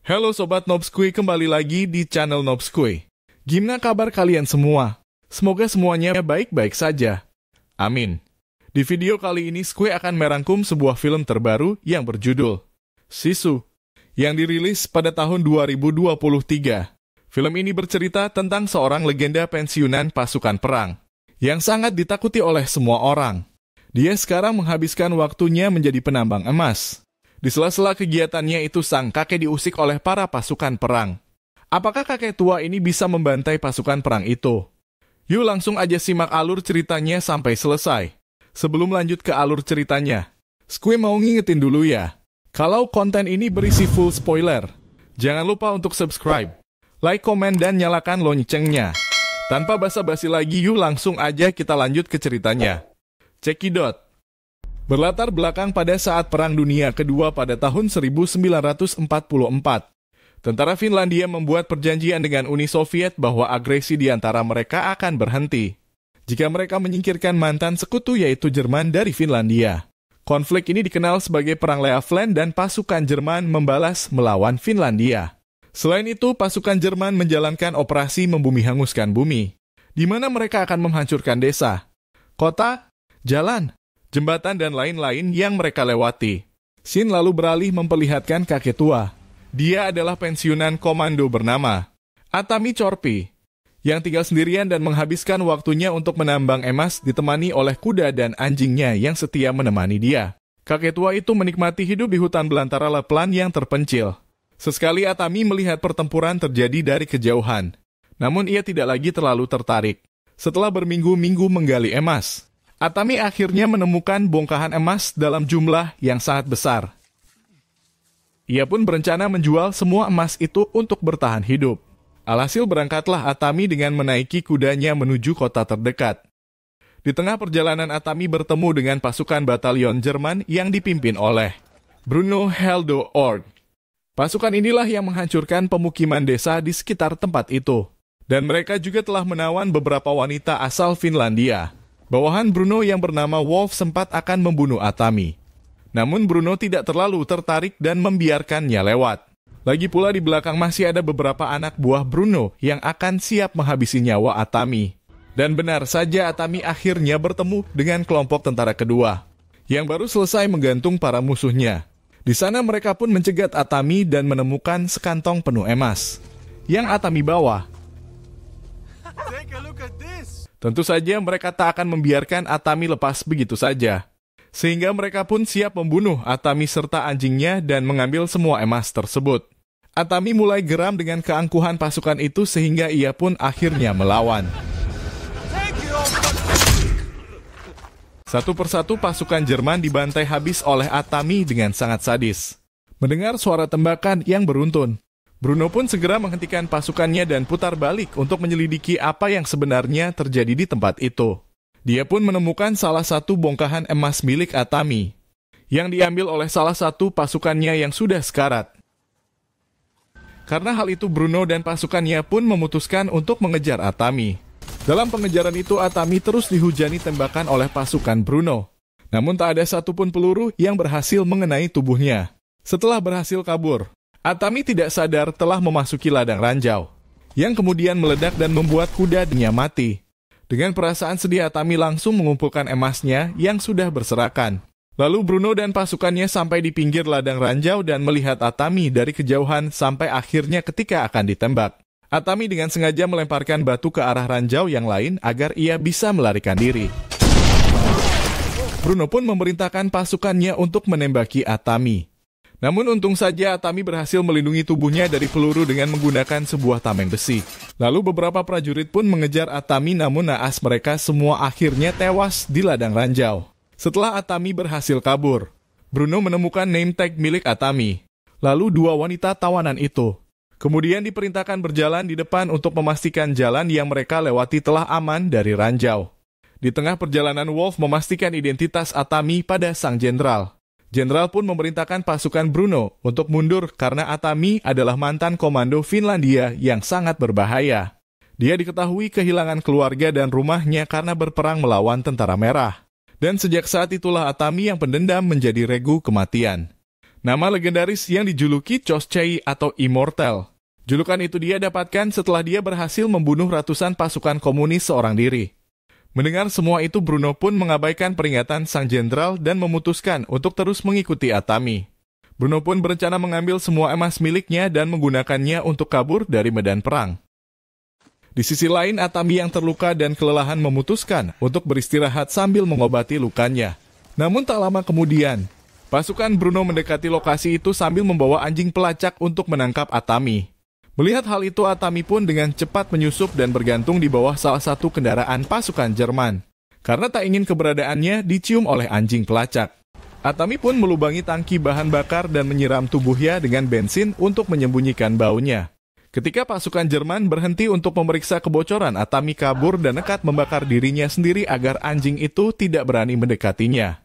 Halo Sobat Nobskui, kembali lagi di channel Nobskui. Gimana kabar kalian semua? Semoga semuanya baik-baik saja. Amin. Di video kali ini Skui akan merangkum sebuah film terbaru yang berjudul Sisu, yang dirilis pada tahun 2023. Film ini bercerita tentang seorang legenda pensiunan pasukan perang, yang sangat ditakuti oleh semua orang. Dia sekarang menghabiskan waktunya menjadi penambang emas. Di sela-sela kegiatannya itu sang kakek diusik oleh para pasukan perang. Apakah kakek tua ini bisa membantai pasukan perang itu? Yuk langsung aja simak alur ceritanya sampai selesai. Sebelum lanjut ke alur ceritanya, Skui mau ngingetin dulu ya. Kalau konten ini berisi full spoiler, jangan lupa untuk subscribe, like, komen, dan nyalakan loncengnya. Tanpa basa-basi lagi, yuk langsung aja kita lanjut ke ceritanya. Cekidot. Berlatar belakang pada saat Perang Dunia Kedua pada tahun 1944. Tentara Finlandia membuat perjanjian dengan Uni Soviet bahwa agresi di antara mereka akan berhenti jika mereka menyingkirkan mantan sekutu yaitu Jerman dari Finlandia. Konflik ini dikenal sebagai Perang Leavland dan pasukan Jerman membalas melawan Finlandia. Selain itu, pasukan Jerman menjalankan operasi membumi hanguskan bumi, di mana mereka akan menghancurkan desa, kota, jalan, jembatan, dan lain-lain yang mereka lewati. Shin lalu beralih memperlihatkan kakek tua. Dia adalah pensiunan komando bernama Atami Chorpi, yang tinggal sendirian dan menghabiskan waktunya untuk menambang emas ditemani oleh kuda dan anjingnya yang setia menemani dia. Kakek tua itu menikmati hidup di hutan belantara Lapland yang terpencil. Sesekali Atami melihat pertempuran terjadi dari kejauhan. Namun ia tidak lagi terlalu tertarik. Setelah berminggu-minggu menggali emas, Atami akhirnya menemukan bongkahan emas dalam jumlah yang sangat besar. Ia pun berencana menjual semua emas itu untuk bertahan hidup. Alhasil berangkatlah Atami dengan menaiki kudanya menuju kota terdekat. Di tengah perjalanan Atami bertemu dengan pasukan batalion Jerman yang dipimpin oleh Bruno Heldo Org. Pasukan inilah yang menghancurkan pemukiman desa di sekitar tempat itu. Dan mereka juga telah menawan beberapa wanita asal Finlandia. Bawahan Bruno yang bernama Wolf sempat akan membunuh Atami. Namun Bruno tidak terlalu tertarik dan membiarkannya lewat. Lagi pula di belakang masih ada beberapa anak buah Bruno yang akan siap menghabisi nyawa Atami. Dan benar saja Atami akhirnya bertemu dengan kelompok tentara kedua, yang baru selesai menggantung para musuhnya. Di sana mereka pun mencegat Atami dan menemukan sekantong penuh emas yang Atami bawa. Take a look at this. Tentu saja mereka tak akan membiarkan Atami lepas begitu saja. Sehingga mereka pun siap membunuh Atami serta anjingnya dan mengambil semua emas tersebut. Atami mulai geram dengan keangkuhan pasukan itu sehingga ia pun akhirnya melawan. Satu persatu pasukan Jerman dibantai habis oleh Atami dengan sangat sadis. Mendengar suara tembakan yang beruntun, Bruno pun segera menghentikan pasukannya dan putar balik untuk menyelidiki apa yang sebenarnya terjadi di tempat itu. Dia pun menemukan salah satu bongkahan emas milik Atami, yang diambil oleh salah satu pasukannya yang sudah sekarat. Karena hal itu, Bruno dan pasukannya pun memutuskan untuk mengejar Atami. Dalam pengejaran itu, Atami terus dihujani tembakan oleh pasukan Bruno. Namun tak ada satupun peluru yang berhasil mengenai tubuhnya. Setelah berhasil kabur, Atami tidak sadar telah memasuki ladang ranjau, yang kemudian meledak dan membuat kudanya mati. Dengan perasaan sedih, Atami langsung mengumpulkan emasnya yang sudah berserakan. Lalu Bruno dan pasukannya sampai di pinggir ladang ranjau dan melihat Atami dari kejauhan sampai akhirnya ketika akan ditembak. Atami dengan sengaja melemparkan batu ke arah ranjau yang lain agar ia bisa melarikan diri. Bruno pun memerintahkan pasukannya untuk menembaki Atami. Namun untung saja Atami berhasil melindungi tubuhnya dari peluru dengan menggunakan sebuah tameng besi. Lalu beberapa prajurit pun mengejar Atami, namun naas mereka semua akhirnya tewas di ladang ranjau. Setelah Atami berhasil kabur, Bruno menemukan name tag milik Atami, lalu dua wanita tawanan itu. Kemudian diperintahkan berjalan di depan untuk memastikan jalan yang mereka lewati telah aman dari ranjau. Di tengah perjalanan, Wolf memastikan identitas Atami pada sang jenderal. Jenderal pun memerintahkan pasukan Bruno untuk mundur karena Atami adalah mantan komando Finlandia yang sangat berbahaya. Dia diketahui kehilangan keluarga dan rumahnya karena berperang melawan tentara merah. Dan sejak saat itulah Atami yang pendendam menjadi regu kematian. nama legendaris yang dijuluki Choshchei atau Immortal. Julukan itu dia dapatkan setelah dia berhasil membunuh ratusan pasukan komunis seorang diri. Mendengar semua itu, Bruno pun mengabaikan peringatan sang jenderal dan memutuskan untuk terus mengikuti Atami. Bruno pun berencana mengambil semua emas miliknya dan menggunakannya untuk kabur dari medan perang. Di sisi lain, Atami yang terluka dan kelelahan memutuskan untuk beristirahat sambil mengobati lukanya. Namun tak lama kemudian, pasukan Bruno mendekati lokasi itu sambil membawa anjing pelacak untuk menangkap Atami. Melihat hal itu, Atami pun dengan cepat menyusup dan bergantung di bawah salah satu kendaraan pasukan Jerman. Karena tak ingin keberadaannya dicium oleh anjing pelacak. Atami pun melubangi tangki bahan bakar dan menyiram tubuhnya dengan bensin untuk menyembunyikan baunya. Ketika pasukan Jerman berhenti untuk memeriksa kebocoran, Atami kabur dan nekat membakar dirinya sendiri agar anjing itu tidak berani mendekatinya.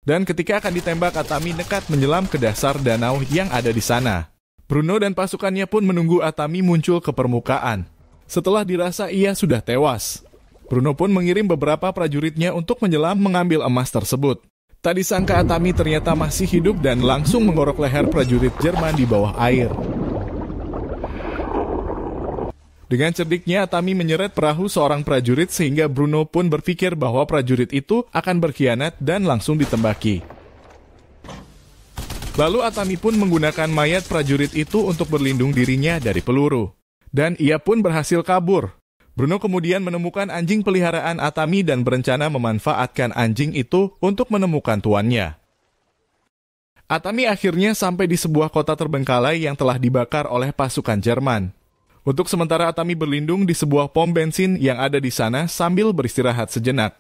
Dan ketika akan ditembak, Atami nekat menyelam ke dasar danau yang ada di sana. Bruno dan pasukannya pun menunggu Atami muncul ke permukaan. Setelah dirasa ia sudah tewas, Bruno pun mengirim beberapa prajuritnya untuk menyelam mengambil emas tersebut. Tak disangka Atami ternyata masih hidup dan langsung menggorok leher prajurit Jerman di bawah air. Dengan cerdiknya, Atami menyeret perahu seorang prajurit sehingga Bruno pun berpikir bahwa prajurit itu akan berkhianat dan langsung ditembaki. Lalu Atami pun menggunakan mayat prajurit itu untuk berlindung dirinya dari peluru. Dan ia pun berhasil kabur. Bruno kemudian menemukan anjing peliharaan Atami dan berencana memanfaatkan anjing itu untuk menemukan tuannya. Atami akhirnya sampai di sebuah kota terbengkalai yang telah dibakar oleh pasukan Jerman. Untuk sementara Atami berlindung di sebuah pom bensin yang ada di sana sambil beristirahat sejenak.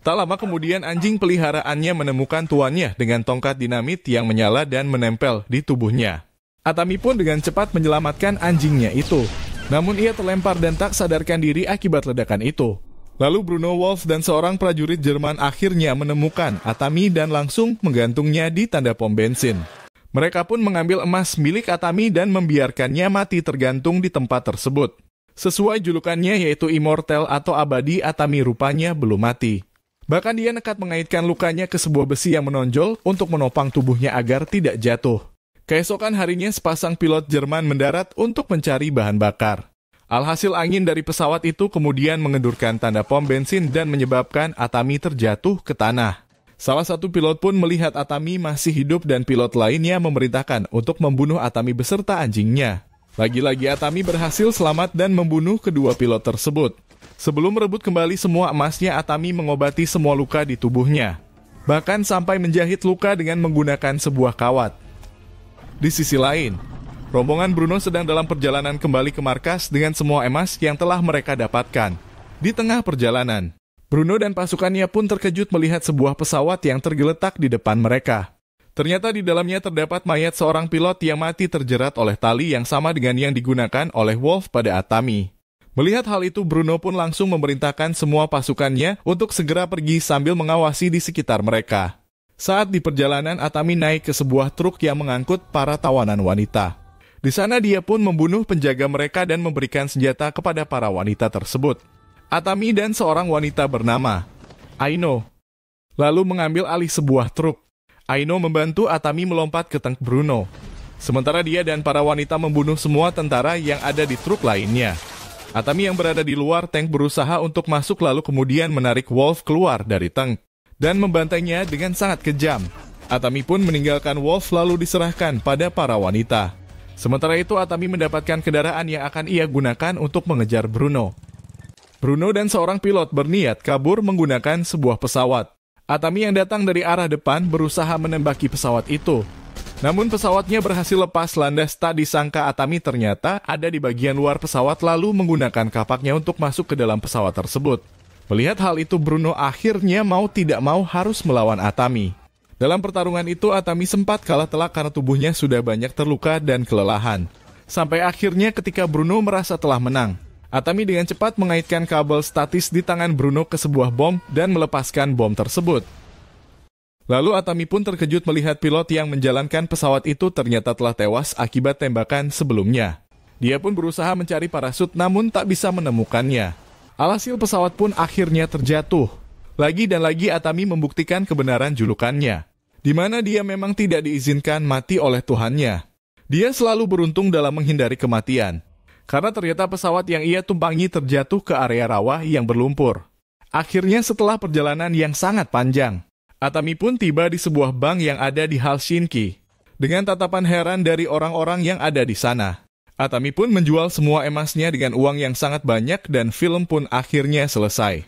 Tak lama kemudian anjing peliharaannya menemukan tuannya dengan tongkat dinamit yang menyala dan menempel di tubuhnya. Atami pun dengan cepat menyelamatkan anjingnya itu. Namun ia terlempar dan tak sadarkan diri akibat ledakan itu. Lalu Bruno Wolf dan seorang prajurit Jerman akhirnya menemukan Atami dan langsung menggantungnya di tanda pom bensin. Mereka pun mengambil emas milik Atami dan membiarkannya mati tergantung di tempat tersebut. Sesuai julukannya yaitu Immortal atau abadi, Atami rupanya belum mati. Bahkan dia nekat mengaitkan lukanya ke sebuah besi yang menonjol untuk menopang tubuhnya agar tidak jatuh. Keesokan harinya sepasang pilot Jerman mendarat untuk mencari bahan bakar. Alhasil angin dari pesawat itu kemudian mengendurkan tanda pom bensin dan menyebabkan Atami terjatuh ke tanah. Salah satu pilot pun melihat Atami masih hidup dan pilot lainnya memerintahkan untuk membunuh Atami beserta anjingnya. Lagi-lagi Atami berhasil selamat dan membunuh kedua pilot tersebut. Sebelum merebut kembali semua emasnya, Atami mengobati semua luka di tubuhnya. Bahkan sampai menjahit luka dengan menggunakan sebuah kawat. Di sisi lain, rombongan Bruno sedang dalam perjalanan kembali ke markas dengan semua emas yang telah mereka dapatkan. Di tengah perjalanan, Bruno dan pasukannya pun terkejut melihat sebuah pesawat yang tergeletak di depan mereka. Ternyata di dalamnya terdapat mayat seorang pilot yang mati terjerat oleh tali yang sama dengan yang digunakan oleh Wolf pada Atami. Melihat hal itu, Bruno pun langsung memerintahkan semua pasukannya untuk segera pergi sambil mengawasi di sekitar mereka. Saat di perjalanan, Atami naik ke sebuah truk yang mengangkut para tawanan wanita. Di sana dia pun membunuh penjaga mereka dan memberikan senjata kepada para wanita tersebut. Atami dan seorang wanita bernama Aino lalu mengambil alih sebuah truk. Aino membantu Atami melompat ke tank Bruno. Sementara dia dan para wanita membunuh semua tentara yang ada di truk lainnya. Atami yang berada di luar tank berusaha untuk masuk lalu kemudian menarik Wolf keluar dari tank dan membantainya dengan sangat kejam. Atami pun meninggalkan Wolf lalu diserahkan pada para wanita. Sementara itu Atami mendapatkan kendaraan yang akan ia gunakan untuk mengejar Bruno. Bruno dan seorang pilot berniat kabur menggunakan sebuah pesawat. Atami yang datang dari arah depan berusaha menembaki pesawat itu. Namun pesawatnya berhasil lepas landas. Tak disangka Atami ternyata ada di bagian luar pesawat lalu menggunakan kapaknya untuk masuk ke dalam pesawat tersebut. Melihat hal itu, Bruno akhirnya mau tidak mau harus melawan Atami. Dalam pertarungan itu Atami sempat kalah telak karena tubuhnya sudah banyak terluka dan kelelahan. Sampai akhirnya ketika Bruno merasa telah menang, Atami dengan cepat mengaitkan kabel statis di tangan Bruno ke sebuah bom dan melepaskan bom tersebut. Lalu Atami pun terkejut melihat pilot yang menjalankan pesawat itu ternyata telah tewas akibat tembakan sebelumnya. Dia pun berusaha mencari parasut namun tak bisa menemukannya. Alhasil pesawat pun akhirnya terjatuh. Lagi dan lagi Atami membuktikan kebenaran julukannya. di mana dia memang tidak diizinkan mati oleh Tuhannya. Dia selalu beruntung dalam menghindari kematian, karena ternyata pesawat yang ia tumpangi terjatuh ke area rawa yang berlumpur. Akhirnya setelah perjalanan yang sangat panjang, Atami pun tiba di sebuah bank yang ada di Helsinki. Dengan tatapan heran dari orang-orang yang ada di sana, Atami pun menjual semua emasnya dengan uang yang sangat banyak dan film pun akhirnya selesai.